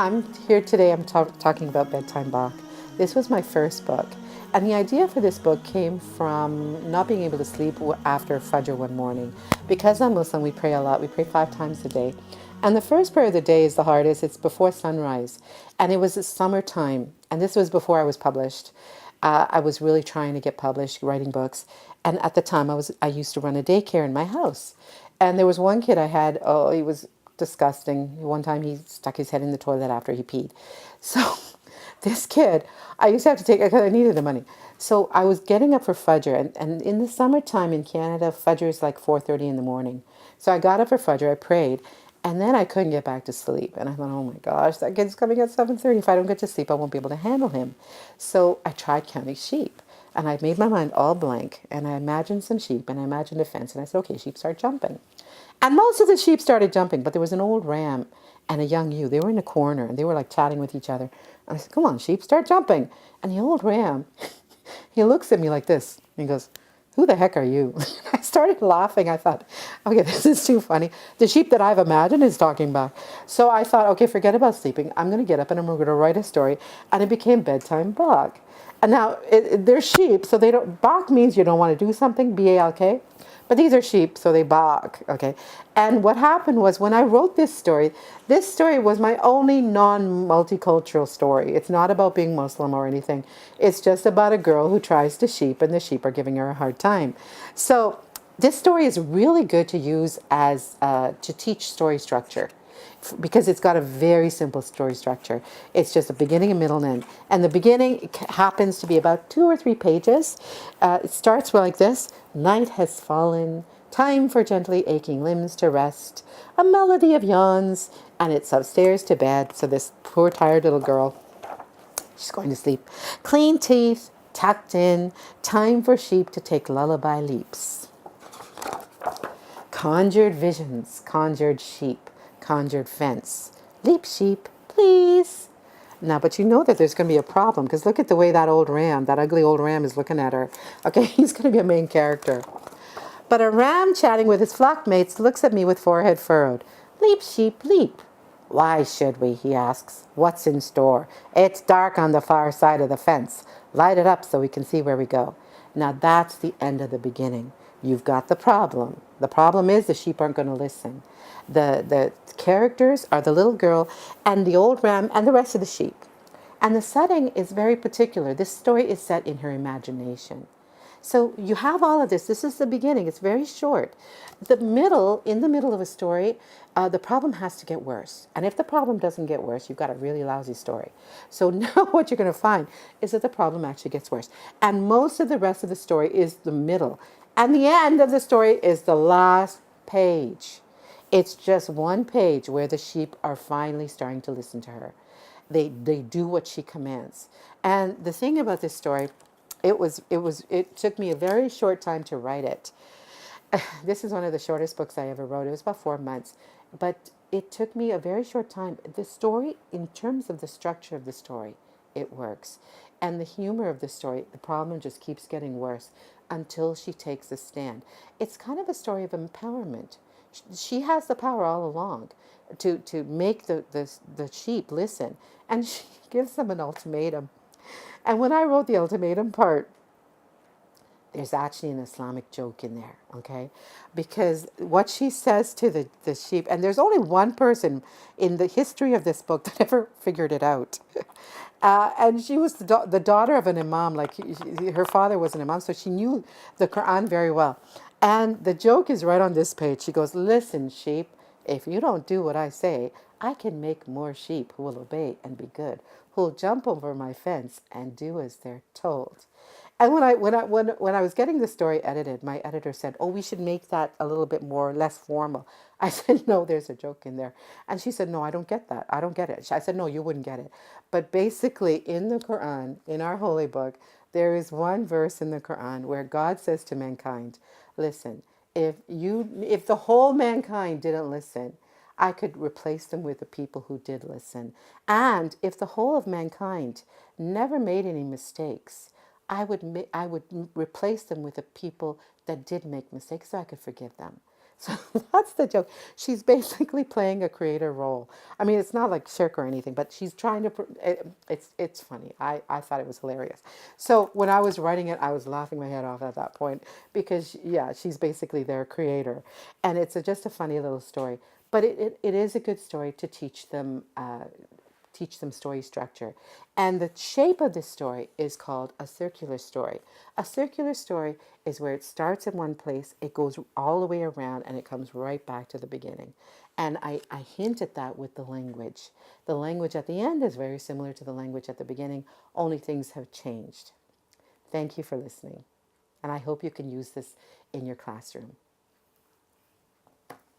I'm here today. I'm talking about Bedtime Bach. This was my first book. And the idea for this book came from not being able to sleep after Fajr one morning. Because I'm Muslim, we pray a lot. We pray 5 times a day. And the first prayer of the day is the hardest. It's before sunrise. And it was summertime. And this was before I was published. I was really trying to get published, writing books. And at the time, I used to run a daycare in my house. And there was one kid I had, oh, he was disgusting. One time he stuck his head in the toilet after he peed. So this kid, I used to have to take, because I needed the money. So I was getting up for Fajr, and in the summertime in Canada, Fajr is like 4:30 in the morning. So I got up for Fajr, I prayed, and then I couldn't get back to sleep. And I thought, oh my gosh, that kid's coming at 7:30. If I don't get to sleep, I won't be able to handle him. So I tried counting sheep. And I made my mind all blank, and I imagined some sheep, and I imagined a fence, and I said, okay, sheep start jumping. And most of the sheep started jumping, but there was an old ram and a young ewe. They were in a corner, and they were like chatting with each other. And I said, come on, sheep, start jumping. And the old ram, he looks at me like this, and he goes, who the heck are you? I started laughing. I thought, okay, this is too funny. The sheep that I've imagined is talking back. So I thought, okay, forget about sleeping. I'm going to get up and I'm going to write a story. And it became Bedtime Bach. And now they're sheep, so they don't, Bach means you don't want to do something, B-A-A-L-K. But these are sheep, so they bark, okay? And what happened was when I wrote this story was my only non-multicultural story. It's not about being Muslim or anything. It's just about a girl who tries to sheep, and the sheep are giving her a hard time. So this story is really good to use as, to teach story structure, because it's got a very simple story structure. It's just a beginning, a middle, and end. And the beginning happens to be about 2 or 3 pages. It starts like this. Night has fallen, time for gently aching limbs to rest. A melody of yawns, and it's upstairs to bed. So this poor tired little girl, she's going to sleep. Clean teeth, tucked in, time for sheep to take lullaby leaps. Conjured visions, conjured sheep, conjured fence. Leap, sheep, please. Now, but you know that there's going to be a problem, because look at the way that old ram, that ugly old ram is looking at her. Okay, he's going to be a main character. But a ram chatting with his flock mates looks at me with forehead furrowed. Leap, sheep, leap. Why should we, he asks. What's in store? It's dark on the far side of the fence. Light it up so we can see where we go. Now that's the end of the beginning. You've got the problem. The problem is the sheep aren't going to listen. The characters are the little girl and the old ram and the rest of the sheep. And the setting is very particular. This story is set in her imagination. So you have all of this. This is the beginning. It's very short. In the middle of a story, the problem has to get worse. And if the problem doesn't get worse, you've got a really lousy story. So now what you're going to find is that the problem actually gets worse. And most of the rest of the story is the middle. And the end of the story is the last page. It's just one page where the sheep are finally starting to listen to her. They do what she commands. And the thing about this story, it took me a very short time to write it. This is one of the shortest books I ever wrote. It was about 4 months, but it took me a very short time. The story, in terms of the structure of the story, it works. And the humor of the story, the problem just keeps getting worse until she takes a stand. It's kind of a story of empowerment. She has the power all along to make the sheep listen. And she gives them an ultimatum. And when I wrote the ultimatum part, there's actually an Islamic joke in there, okay? Because what she says to the sheep, and there's only one person in the history of this book that ever figured it out. And she was the daughter of an imam, like her father was an imam, so she knew the Quran very well. And the joke is right on this page. She goes, listen, sheep, if you don't do what I say, I can make more sheep who will obey and be good, who will jump over my fence and do as they're told. And when I was getting the story edited, my editor said, "Oh, we should make that a little bit more less formal." I said, "No, there's a joke in there." And she said, "No, I don't get that. I don't get it." I said, "No, you wouldn't get it." But basically, in the Quran, in our holy book, there is one verse in the Quran where God says to mankind, "Listen, if the whole mankind didn't listen, I could replace them with the people who did listen. And if the whole of mankind never made any mistakes, I would replace them with the people that did make mistakes so I could forgive them." So that's the joke. She's basically playing a creator role. I mean, it's not like shirk or anything, but she's trying to. It's funny. I thought it was hilarious. So when I was writing it, I was laughing my head off at that point because yeah, she's basically their creator, and it's just a funny little story. But it is a good story to teach them story structure. And the shape of this story is called a circular story. A circular story is where it starts in one place, it goes all the way around, and it comes right back to the beginning. And I hint at that with the language. The language at the end is very similar to the language at the beginning, only things have changed. Thank you for listening. And I hope you can use this in your classroom.